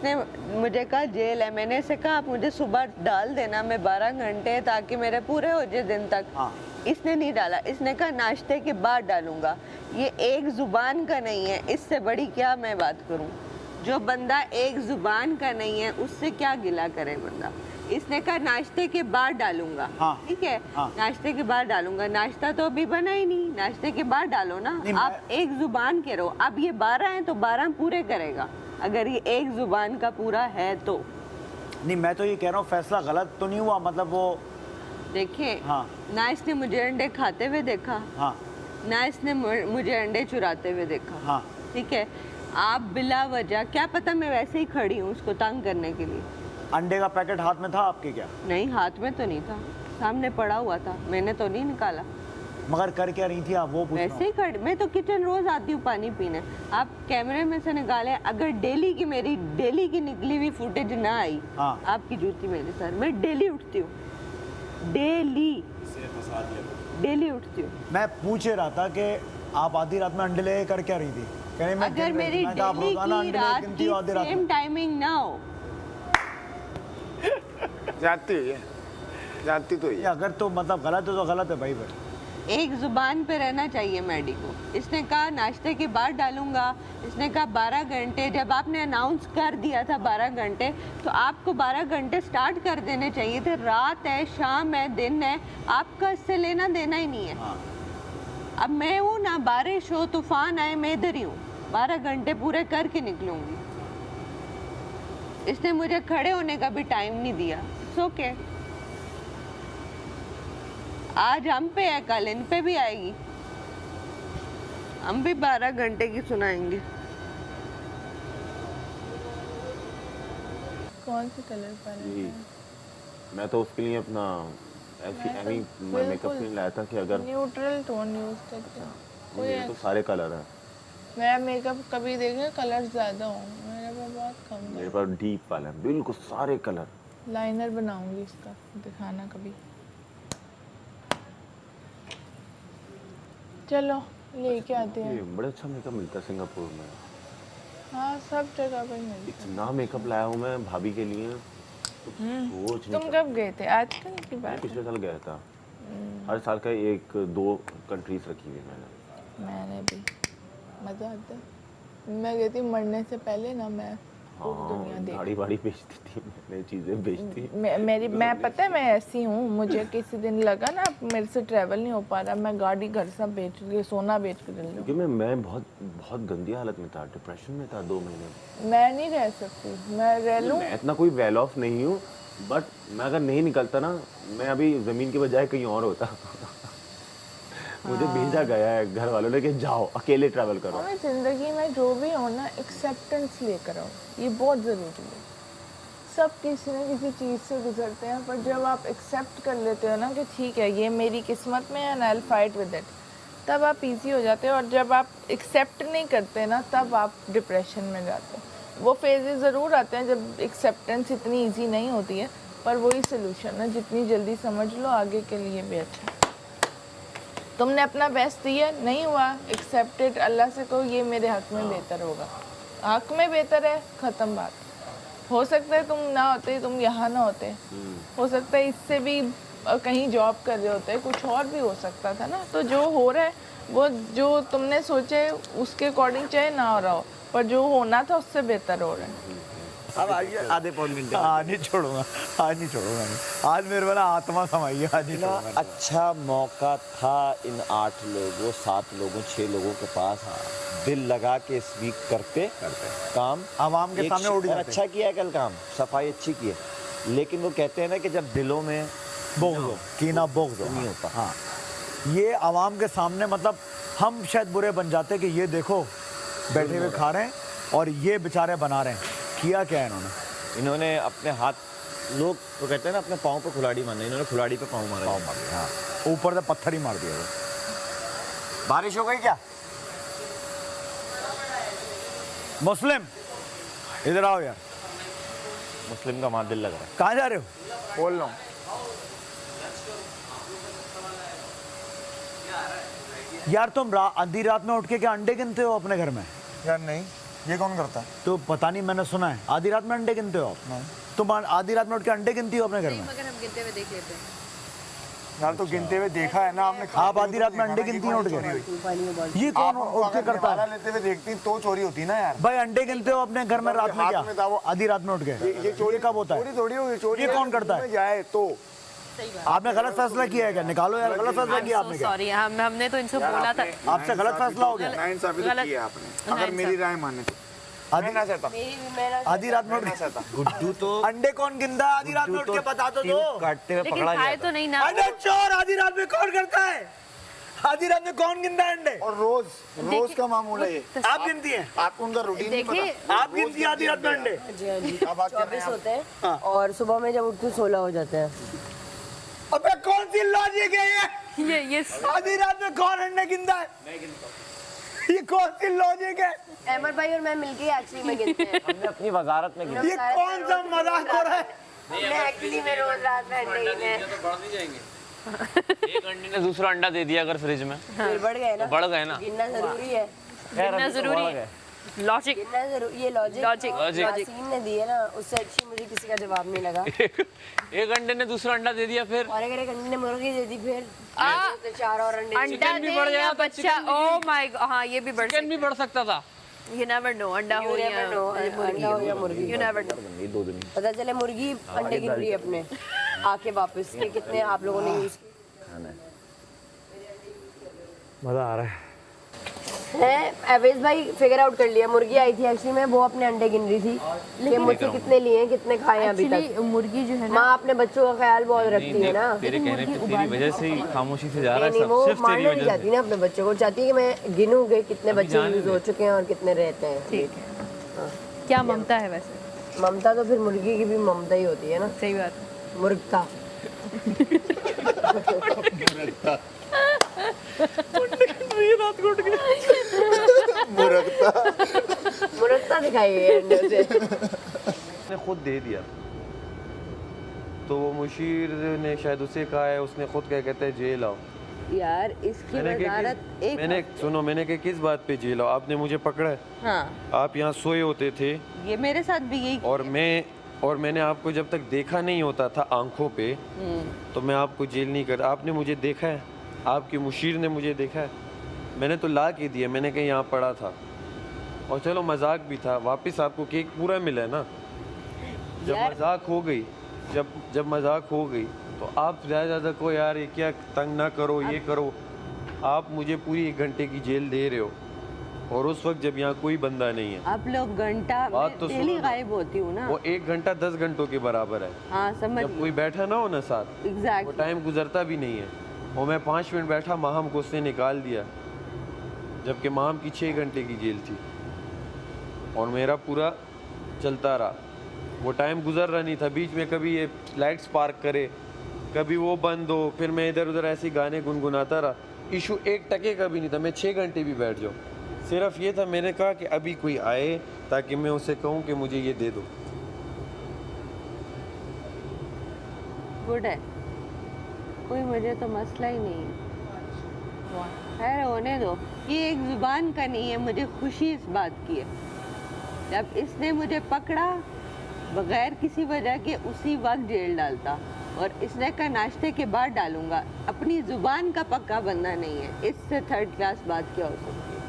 इसने मुझे कहा जेल है, मैंने इसे कहा आप मुझे सुबह डाल देना, मैं 12 घंटे ताकि मेरे पूरे हो जाए दिन तक। हाँ। इसने नहीं डाला, इसने कहा नाश्ते के बाद डालूंगा। ये एक जुबान का नहीं है, इससे बड़ी क्या मैं बात करूं। जो बंदा एक जुबान का नहीं है उससे क्या गिला करे बंदा। इसने कहा नाश्ते के बाद डालूंगा। हाँ। ठीक है। हाँ। नाश्ते के बाद डालूंगा, नाश्ता तो अभी बना ही नहीं, नाश्ते के बाद डालो ना। आप एक जुबान के रहो। अब ये 12 हैं तो 12 पूरे करेगा, अगर ये एक जुबान का पूरा है तो। नहीं, मैं तो ये कह रहा हूँ फैसला गलत तो नहीं हुआ, मतलब वो देखिए। हाँ। ना इसने मुझे अंडे खाते हुए देखा, हाँ। ना इसने मुझे अंडे चुराते हुए देखा। हाँ। ठीक है। आप बिला वजह, क्या पता मैं वैसे ही खड़ी हूँ उसको तंग करने के लिए। अंडे का पैकेट हाथ में था आपके क्या? नहीं, हाथ में तो नहीं था, सामने पड़ा हुआ था, मैंने तो नहीं निकाला। मगर कर क्या रही थी आप, वो पूछ रहा हूँ। वैसे ही खड़ी, मैं तो किचन रोज आती हूँ पानी पीने। आप कैमरे में से निकाले, अगर डेली की मेरी डेली की निकली हुई फुटेज ना आई, हाँ। आपकी जूती मेरे सर। मैं डेली उठती हूँ, डेली उठती हूँ। मैं पूछ रहा था कि आप आधी रात में अंडे ले कर क्या रही थी? कह रही मैं अगर मेरी मैं कहा, आप डेली रोजाना की अंडे रात लेके की हो आधी रात सेम में। टाइमिंग ना हो। जाती हुई है, जाती तो ये है। अगर तो मतलब गलत है तो गलत है भाई। फिर एक जुबान पे रहना चाहिए मैडी को। इसने कहा नाश्ते के बाद डालूंगा, इसने कहा 12 घंटे। जब आपने अनाउंस कर दिया था 12 घंटे, तो आपको 12 घंटे स्टार्ट कर देने चाहिए थे। रात है, शाम है, दिन है, आपका इससे लेना देना ही नहीं है। हाँ। अब मैं हूँ ना, बारिश हो तूफान आए, मैं इधर ही हूँ, 12 घंटे पूरे करके निकलूंगी। इसने मुझे खड़े होने का भी टाइम नहीं दिया। ओके, आज हम पे है, कल इन पे भी आएगी। हम भी 12 घंटे की सुनाएंगे। कौन से कलर पर जी, मैं तो उसके लिए अपना ऐसी एमी मेकअप नहीं लाया था कि अगर न्यूट्रल टोन यूज करते हैं। कोई मेरे तो सारे कलर हैं। मेरा मेकअप कभी देखें कलर ज़्यादा हो, मेरे पास बहुत कम मेरे कलर। पास डीप वाला है, बिल्कुल सारे कलर। लाइनर बनाऊंगी इसका, दिखाना कभी। चलो लेके आते ये हैं। बड़ा अच्छा मेकअप मिलता है सिंगापुर में। हाँ, सब जगह पर मिलता है। इतना मेकअप लाया हूँ मैं भाभी के लिए, सोच नहीं तुम कब गए थे? आज कल की मैं बात है। पिछले साल गया था। हर साल का 1-2 कंट्रीज रखी हुई मैंने। मैंने भी, मज़ा आता है। मैं गई थी मरने से पहले ना, मैं खूब दुनिया हाँ, देखी। गाड़ी वाड़ी बेचती थी, मैंने चीज़ें बेचती। मैं पता है मैं ऐसी हूँ, मुझे किसी दिन लगा ना मेरे से ट्रैवल नहीं हो पा रहा, मैं गाड़ी घर सब बेच के, सोना बेच के चल क्योंकि जाऊँ। मैं बहुत गंदी हालत में था, डिप्रेशन में था 2 महीने। मैं नहीं रह सकती, मैं रह लूँ। मैं इतना कोई वेल ऑफ नहीं हूँ, बट मैं अगर नहीं निकलता ना, मैं अभी ज़मीन के बजाय कहीं और होता। मुझे भेजा गया है घर वालों ने कि जाओ अकेले ट्रैवल करो। हमें ज़िंदगी में जो भी हो ना, एक्सेप्टेंस लेकर आओ, ये बहुत ज़रूरी है। सब किसी न किसी चीज़ से गुजरते हैं, पर जब आप एक्सेप्ट कर लेते हो ना कि ठीक है ये मेरी किस्मत में है, I will fight with it, तब आप इजी हो जाते हो। और जब आप एक्सेप्ट नहीं करते ना, तब आप डिप्रेशन में जाते हो। वो फेजेस ज़रूर आते हैं जब एक्सेप्टेंस इतनी ईजी नहीं होती है, पर वही सोल्यूशन है। जितनी जल्दी समझ लो, आगे के लिए भी अच्छा है। तुमने अपना बेस्ट दिया, नहीं हुआ, एक्सेप्टेड, अल्लाह से कहो ये मेरे हक में बेहतर होगा। हक में बेहतर है, ख़त्म बात। हो सकता है तुम ना होते, तुम यहाँ ना होते, हो सकता है इससे भी कहीं जॉब कर रहे होते, कुछ और भी हो सकता था ना। तो जो हो रहा है वो जो तुमने सोचे उसके अकॉर्डिंग चाहे ना हो रहा हो, पर जो होना था उससे बेहतर हो रहा है। अब आइए आधे पौन घंटे। आज नहीं छोड़ूंगा, आज नहीं छोड़ूंगा नहीं। आज मेरे वाला आत्मा समाई है, आज नहीं इतना छोड़ूंगा। अच्छा मौका था इन 8 लोगों 7 लोगों 6 लोगों के पास, दिल लगा के इस वीक करते काम, आवाम के सामने उठ और जाते। अच्छा किया है कल काम, सफाई अच्छी की है। लेकिन वो कहते हैं ना कि जब दिलों में बोग्ज हो, कीना बोग्ज हो, नहीं होता। हाँ, ये आवाम के सामने मतलब हम शायद बुरे बन जाते कि ये देखो बैठे हुए खा रहे हैं और ये बेचारे बना रहे हैं। किया क्या है इन्होंने अपने हाथ, लोग तो कहते हैं ना अपने पाँव पे कुल्हाड़ी मारना, इन्होंने कुल्हाड़ी पे पाँव मारा। हाँ, ऊपर से पत्थर ही मार दिया वो। बारिश हो गई क्या? मुस्लिम इधर आओ यार। मुस्लिम का वहाँ दिल लग रहा है। कहाँ जा रहे हो? बोल रहा हूँ यार तुम आधी रात में उठ के क्या अंडे गिनते हो अपने घर में? यार, नहीं ये कौन करता है? तो पता नहीं, मैंने सुना है आधी रात में अंडे गिनते हो आप? तुम आधी रात में उठ के अंडे गिनती हो अपने घर में? मगर हम गिनते हुए देख लेते हैं। यार तो गिनते हुए देखा है ना आपने। आप आधी रात में अंडे गिनती हैं उठ के? ये कौन उठ के करता है? लेते हुए देखती तो चोरी होती ना यार। भाई अंडे गिनते हो अपने घर में रात में हाथ में था वो। क्या? आधी रात में उठ के? ये चोरी कब होता है? चोरी थोड़ी होगी, चोरी ये कौन करता है? जाए तो आपने गलत फैसला किया है क्या? निकालो यार, गलत फैसला किया आपने क्या? सॉरी, हमने तो इनसे बोला था। आपसे गलत फैसला हो गया। नाइंसाफी तो की है आपने, अगर मेरी राय माने तो। आधी ना चाहता आधी रात में उठ के गुड्डू तो अंडे कौन गिनता है आधी रात में उठ के? बता तो दो। काटते हुए लेकिन पकड़ा खाए गया तो नहीं ना। अंडे चोर आधी रात में कौन करता है? आधी रात में कौन गिनता है अंडे? और रोज का मामूल है ये। आप गिनती हैं? आपको उनका रूटीन नहीं देखिए, पता। आप गिनती हैं आधी रात में अंडे? जी हाँ जी, क्या बात कर रहे 24 हैं आप? होते हैं और सुबह में जब उठती हूँ 16 हो जाते हैं। अबे कौन सी लॉजिक है ये? ये आधी रात में कौन अंडे गिनता है? ये कौन सी लॉजिक है? अहमद भाई और मैं मिलके एक्चुअली में गिनते हैं। हमने अपनी वजारत में गिना। ये कौन सा मजाक हो रहा है? मैं एक्चुअली में रोज रात में अंडे गिने एक अंडे ने दूसरा अंडा दे दिया अगर फ्रिज में, फिर बढ़ गए ना, बढ़ गए ना। गिनना जरूरी है। गिनना जरूरी है। लॉजिक गिनना जरूरी, ये लॉजिक लॉजिक। यासीन ने दिए ना, उससे अच्छी मुझे किसी का जवाब नहीं लगा। एक अंडे ने दूसरा अंडा दे दिया, फिर और अगर एक अंडे ने मुर्गी दे दी फिर तो 4 और अंडे। अंडा चिकन भी दे बढ़ या गया तो बच्चा। ओह माय गॉड, हाँ ये भी बढ़ चिकन भी बढ़ सकता था। यू नेवर नो, अंडा हो या अंडा हो या मुर्गी, यू नेवर नो। ये 2 दिन पता चले मुर्गी अंडे गिन रही है अपने आके वापस के कितने आप लोगों ने यूज मजा आ रहा है। है। अवेज भाई फिगर आउट कर लिया, मुर्गी आई थी एक्चुअली में, वो अपने अंडे गिन रही थी कि मुझसे कितने लिए हैं, कितने खाए हैं अभी तक। मुर्गी जो है ना, माँ अपने बच्चों का ख्याल बहुत रखती है ना। तेरे कहने पे तेरी वजह से ही खामोशी से जा रहा नहीं है नहीं, सब, वो सिर्फ तेरी मारना नहीं वजह चाहती ना अपने बच्चों को, चाहती है कि मैं गिनूं कि कितने बच्चे जाने यूज दे। हो चुके हैं और कितने रहते हैं। ठीक है। क्या ममता है वैसे? ममता तो फिर मुर्गी की भी ममता ही होती है ना, सही बात है। मुर्गता। मुर्गता दिखाई गई है अंडे से। ने खुद दे दिया तो वो मुशीर ने शायद उसे कहा है, उसने खुद क्या कहते हैं जेल आओ। यार इसकी वजारत एक मैंने सुनो, मैंने कहा किस बात पे जेल आओ? आपने मुझे पकड़ा है, हाँ, आप यहाँ सोए होते थे ये मेरे साथ भी यही। और मैंने आपको जब तक देखा नहीं होता था आंखों पे तो मैं आपको जेल नहीं कर। आपने मुझे देखा है, आपके मुशीर ने मुझे देखा है, मैंने तो ला के दिया, मैंने कहीं यहाँ पड़ा था और चलो मजाक भी था, वापस आपको केक पूरा मिला है ना। जब मजाक हो गई, जब मजाक हो गई तो आप ज़्यादा को यार ये क्या तंग ना करो, ये करो। आप मुझे पूरी 1 घंटे की जेल दे रहे हो और उस वक्त जब यहाँ कोई बंदा नहीं है। आप लोग घंटा बात तो डेली सुनो ना। गायब होती हूँ ना। वो 1 घंटा 10 घंटों के बराबर है। हाँ समझ जब कोई बैठा ना हो ना साथ, वो एग्जैक्ट। टाइम गुजरता भी नहीं है। और मैं 5 मिनट बैठा, माहम को उसने निकाल दिया, जबकि माहम की 6 घंटे की जेल थी और मेरा पूरा चलता रहा। वो टाइम गुजर रहा नहीं था, बीच में कभी ये लाइट्स पार्क करे, कभी वो बंद हो, फिर मैं इधर उधर ऐसे गाने गुनगुनाता रहा। इशू 1 टके का भी नहीं था, मैं 6 घंटे भी बैठ जाऊँ। सिर्फ ये था, मैंने कहा कि अभी कोई आए ताकि मैं उसे कहूँ कि मुझे ये दे दो। गुड है, कोई मुझे तो मसला ही नहीं है। खैर होने दो, ये एक जुबान का नहीं है, मुझे खुशी इस बात की है। जब इसने मुझे पकड़ा बगैर किसी वजह के उसी वक्त जेल डालता और इसने कहा नाश्ते के बाद डालूंगा। अपनी जुबान का पक्का बंदा नहीं है, इससे 3rd क्लास बात क्या हो सकती है?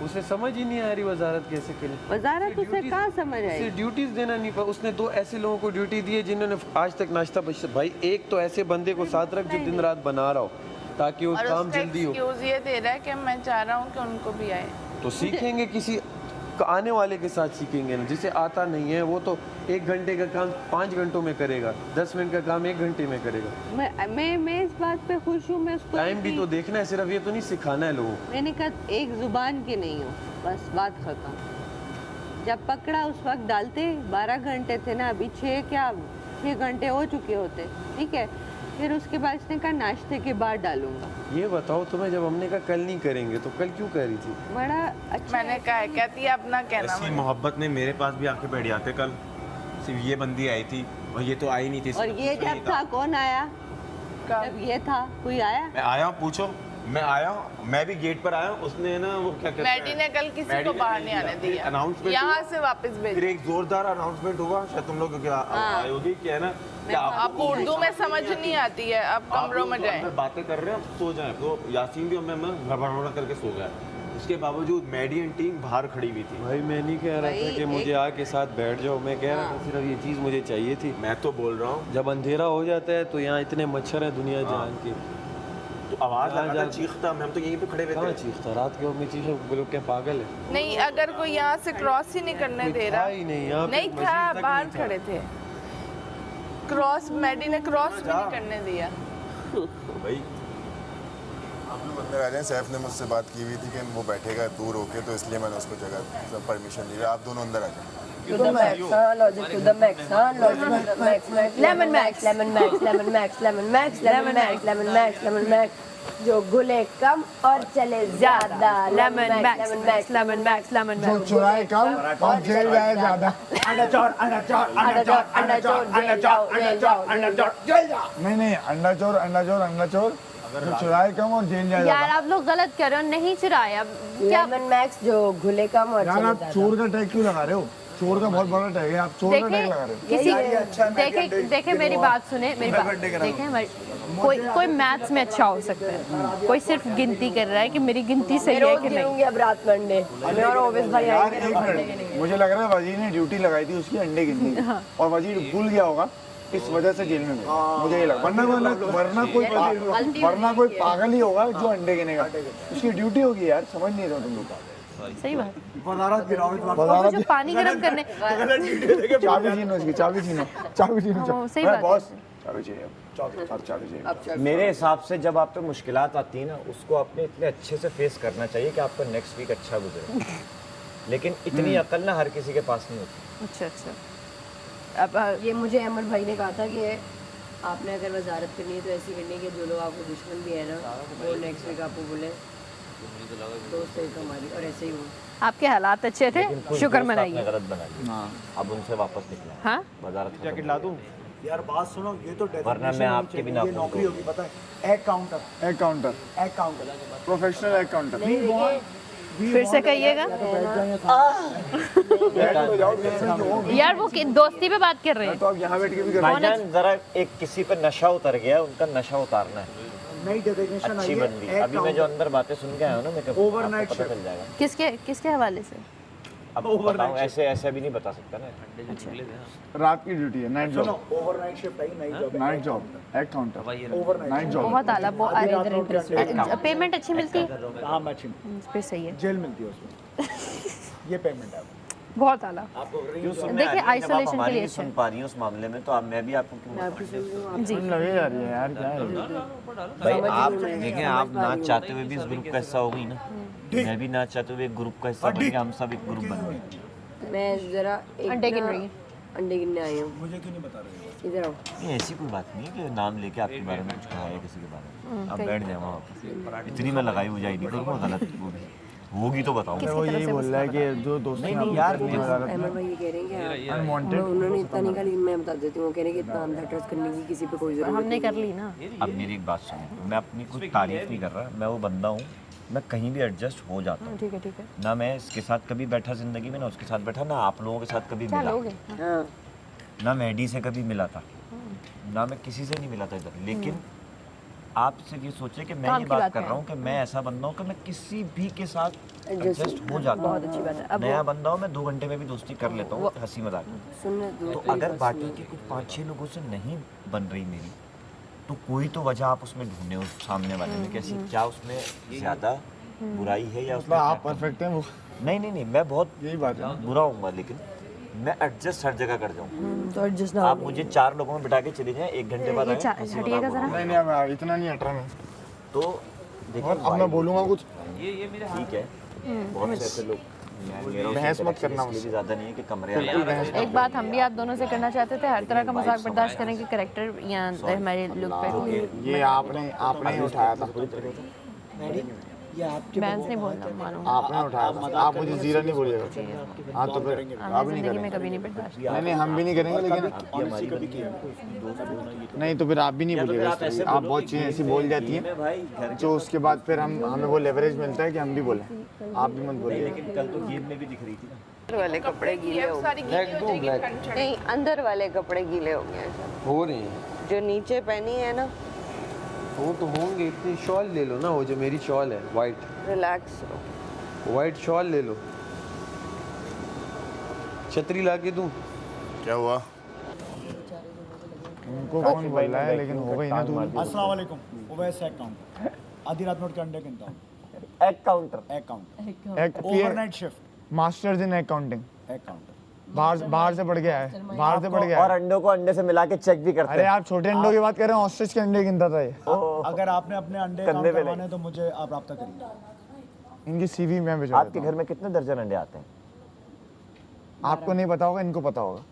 उसे समझ ही नहीं आ रही वजारत कैसे करें। वजारत उसे कहाँ समझ उसे आई? ड्यूटीज देना नहीं पा। उसने 2 ऐसे लोगों को ड्यूटी दी है जिन्होंने आज तक नाश्ता भाई एक तो ऐसे बंदे को साथ रख जो दिन रात बना रहा हो ताकि वो और काम उसका जल्दी हो। एक्सक्यूज ये दे रहा है कि मैं चाह रहा हूँ कि उनको भी आए। तो सीखेंगे किसी आने वाले के साथ सीखेंगे ना। जिसे आता नहीं है वो तो 1 घंटे का काम 5 घंटों में करेगा, 10 मिनट का काम 1 घंटे में करेगा। मैं इस बात पे खुश हूँ। मैं उसको टाइम भी तो देखना है, सिर्फ ये तो नहीं सिखाना है लोगों को। मैंने कहा एक जुबान की नहीं हो, बस बात खत्म। जब पकड़ा उस वक्त डालते 12 घंटे थे ना, अभी 6 घंटे हो चुके होते, ठीक है। फिर उसके बाद इसने कहा नाश्ते के बाद डालूंगा। ये बताओ तुम्हें, जब हमने कहा कल नहीं करेंगे तो कल क्यों कह रही थी? बड़ा अच्छा मैंने कहा है, कहती है अपना कहना। ऐसी मोहब्बत ने मेरे पास भी आके बैठ जाते। कल सिर्फ ये बंदी आई थी और ये तो आई नहीं थी। और ये जब था कौन आया? जब ये था कोई आया? मैं आया हूँ, पूछो मैं आया, मैं भी गेट पर आया, उसने ना वो क्या कहते हैं, मैडी ने कल किसी को बाहर नहीं आने दिया, अनाउंसमेंट यहाँ से वापस भेज। फिर एक जोरदार अनाउंसमेंट हुआ, शायद तुम लोग क्या आए होगी, क्या है ना, क्या आपको उर्दू में समझ नहीं आती है, आप कमरों में जाएं। बातें कर रहे हैं, आप सो जाएं। तो यासीन भी और मैं घबराहट करके सो गया। इसके बावजूद मैडी एंड टीम बाहर खड़ी हुई थी। भाई मैं नहीं कह रहा था कि मुझे आके साथ बैठ जाओ, मैं कह रहा था सिर्फ ये चीज़ मुझे चाहिए थी। मैं तो बोल रहा हूँ, जब अंधेरा हो जाता है तो यहाँ इतने मच्छर हैं दुनिया जहान के, तो आवाज़ लगाता, चीखता, हम तो यहीं पे खड़े रहते कहाँ हैं। चीखता रात के वक्त में चीखो, लोग क्या पागल है? नहीं, अगर कोई यहाँ से क्रॉस ही नहीं करने दे रहा, ही नहीं, यहाँ पे नहीं मस्जिद था, तक बाहर नहीं था। खड़े थे। क्रॉस मैडी ने क्रॉस भी नहीं करने दिया। भाई आप लोग अंदर आ जाएं। सैफ ने मुझसे बात की हुई थी कि वो बैठेगा दूर होके, तो इसलिए मैंने उसको जगह परमिशन दी। आप दोनों अंदर आ जाएं। To the max, logic to the max, logic to the max, lemon max, lemon max, lemon max, lemon max, lemon max, lemon max, lemon max, जो घुले कम और चले ज्यादा, lemon max, lemon max, lemon max, lemon max, जो चुराए कम और jail जाए ज्यादा। अंडा चोर, जेल जाओ। नहीं, अंडा चोर, जो चुराए कम और जेल जाए यार ज्यादा। आप लोग गलत कर रहे हो, नहीं चुराए। अब क्या लेमन मैक्स जो घुले कम और यार चले आप ज्यादा। चोर का टैग क्यों लगा रहे हो? चोर का बहुत बड़ा टैग है, आप चोर का टैग लगा रहे हो। किसी देखे मेरी बात सुने, मेरी बात देखे, कोई मैथ्स में अच्छा हो सकता है, कोई सिर्फ गिनती कर रहा है कि मेरी गिनती सही है कि नहीं। अब रात में अंडे और ओवेस भाई यार आएंगे। एक मिनट, मुझे लग रहा है वजीर ने ड्यूटी लगाई थी उसकी अंडे गिनने, और वजीर भूल गया होगा, इस वजह से जेल में गया। मुझे ये लगा, वरना कोई पागल ही होगा जो अंडे गिनेगा। उसकी ड्यूटी होगी यार, समझ नहीं रहे तुम लोग। सही बात। वजारत जो पानी गर्म करने चाबी छीनो इसकी, चाबी छीनो। सही बात है। बॉस चाबी चाहिए, चाबी चाहिए। मेरे हिसाब से जब आप पे मुश्किलात आती है ना, उसको आपने इतने अच्छे से फेस करना चाहिए कि आपका नेक्स्ट वीक अच्छा गुजरे। लेकिन इतनी अकल ना हर किसी के पास नहीं होती। अच्छा। अब ये मुझे अमर भाई ने कहा था कि आपने अगर वजारत करनी है तो ऐसी करनी है कि जो लोग आपको दुश्मन भी है ना, वो नेक्स्ट वीक आपको बोले दोस्त है हमारी, और ऐसे ही हो। आपके हालात अच्छे थे, शुक्र मनाइए। गलत बना अब उनसे वापस निकला। हाँ, वजारत जैकेट ला दूं यार, बात सुनो, ये तो वरना मैं आपके बिना नौकरी होगी, पता है। Egg counter professional egg counter. फिर से कहिएगा। यार वो दोस्ती पे बात कर रहे हैं। तो आप यहाँ बैठ के भी भाईजान जरा एक किसी पे नशा उतर गया, उनका नशा उतारना है। नई डेजिग्नेशन अच्छी बंदी। अभी मैं जो अंदर बातें सुन के आया हूँ ना, मैं ओवरनाइट पता चल जाएगा। किसके हवाले से? अब बताऊं, ऐसे अभी नहीं बता सकता ना। रात की ड्यूटी है, नाइट जॉब। ओवरनाइट शिफ्ट आई, नई job. Night job, egg counter, overnight job. बहुत आला, पेमेंट अच्छी मिलती है। हाँ, अच्छी फिर सही है। जेल मिलती है उसमें। ये पेमेंट है बहुत आला। देखिए आइसोलेशन के लिए सुन पा रही हूँ उस मामले में, तो अब मैं भी आपको जी लगे जा रही है यार, क्या है? भाई आप देखें, आप ना चाहते हुए भी इस ग्रुप का हिस्सा हो गई ना, मैं भी ना चाहते हुए एक ग्रुप का हिस्सा बन गया, हम सब एक ग्रुप बन गए। मैं जरा अंडे गिन रही हूँ। अंडे गिनने आई हूँ। मुझे क्यों नहीं बता रहे? इधर आओ। नहीं, ऐसी कोई बात नहीं है कि नाम लेके आपके बारे में कुछ कहा है किसी के बारे में। अब बैठ जाए वहाँ पर, इतनी मैं लगाई बुझाई नहीं करूँगा, गलत वो भी होगी तो बताऊँगा। वो यही बोल रहा है कि जो दोस्त नहीं यार, अहमद भाई ये कह रहे हैं कि अनवांटेड, उन्होंने इतना नहीं कहा, लेकिन मैं बता देती हूँ, कह रहे हैं कि इतना अंधा ट्रस्ट करने की किसी पे कोई जरूरत हमने कर ली ना। अब मेरी एक बात सुनो, मैं अपनी कुछ तारीफ नहीं कर रहा, मैं वो बंदा हूँ, मैं कहीं भी एडजस्ट हो जाता हूँ। ठीक है। ना मैं इसके साथ कभी बैठा जिंदगी में, ना उसके साथ बैठा, ना आप लोगों के साथ कभी क्या मिला, लोग हैं? हाँ। ना मैडी से कभी मिला था, ना मैं किसी से नहीं मिला था इधर। लेकिन आप सिर्फ ये सोचे कि मैं काम ये की बात बात कर है। रहा हूँ कि मैं ऐसा बंदा हूँ कि मैं किसी भी के साथ एडजस्ट हो जाता बहुत अच्छी बात है। हूँ। अब नया बंदा हूँ मैं, 2 घंटे में भी दोस्ती कर लेता हूँ, हंसी मजाक में। सुनने दो। तो अगर बाकी के कुछ 5-6 लोगों से नहीं बन रही मेरी, तो कोई तो वजह आप उसमें ढूंढे उस सामने वाले में, कैसी क्या उसमें ज़्यादा बुराई है या उसमें आप क्या परफेक्ट हैं वो, नहीं मैं बहुत यही बात है। बुरा हूँगा, लेकिन मैं एडजस्ट हर जगह कर जाऊँ। तो एडजस्ट ना आप मुझे 4 लोगों में बिठा के चले जाएं, 1 घंटे बाद आएं, हंसी हटिएगा मजाक जरा। हो। नहीं अब इतना नहीं हट रहा मैं, तो देखिए अब मैं बोलूँगा कुछ, ठीक है, बहुत से ऐसे लोग बहस मत करना मुझे भी ज़्यादा नहीं है कि कमरे एक बात हम भी आप दोनों से करना चाहते थे, हर तरह का मजाक बर्दाश्त करें कि करेक्टर यहाँ हमारे लुक पे। ये आपने ही उठाया था। बैंस नहीं बोलना मानो आपने उठाया था, आप मुझे जीरा नहीं बोलिएगा। हाँ तो फिर आप ही नहीं जिंदगी में करेंगे। कभी नहीं बर्दाश्त नहीं हम भी नहीं करेंगे, लेकिन नहीं तो फिर आप भी नहीं बोलिएगा। आप बहुत चीज़ें ऐसी बोल जाती हैं जो उसके बाद फिर हमें वो लेवरेज मिलता है कि हम भी बोलें। आप भी मत बोलिए। लेकिन कल तो गेम में भी दिख रही थी ना। अंदर वाले कपड़े गीले हो गए। ब्लैक दो ब्लैक नहीं, अंदर वाले कपड़े गीले हो गए हैं सब। हो रही हैं, जो नीचे पहनी है ना, वो तो होंगे। इतनी शॉल ले लो ना, वो जो मेरी शॉल है वाइट, रिलैक्स रहो। वाइट शॉल ले लो। छतरी ला के दूँ? क्या हुआ? उनको कौन बोल रहा है, लेकिन हो गई ना दूर। अस्सलाम वालेकुम। Owais egg counter. आधी रात में उठ के अंडे गिनता हूँ। Egg counter. Egg counter. Overnight shift. Masters in accounting. Egg counter. बाहर से पढ़ के आया है, बाहर से पढ़ के और आया है। अंडों को अंडे से मिला के चेक भी करते अरे हैं। आप छोटे अंडों की बात कर रहे हैं, ऑस्ट्रिच के अंडे गिनता था ये। अगर आपने अपने अंडे काउंट कंधे पे करवाने तो मुझे आप रब्ता करिए। इनकी सीवी मैं भिजवा आपके देता घर में कितने दर्जन अंडे आते हैं? हूँ। आपको नहीं पता होगा, इनको पता होगा।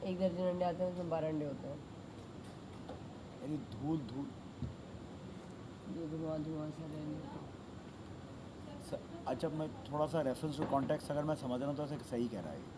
एक दर्जन अंडे आते हैं, उसमें 12 अंडे होते हैं। अरे धूल धूल। ये धुआं धुआं सा रहने। अच्छा, मैं थोड़ा सा रेफरेंस टू कॉन्टेक्स्ट अगर मैं समझ रहा हूँ तो ऐसे सही कह रहा है।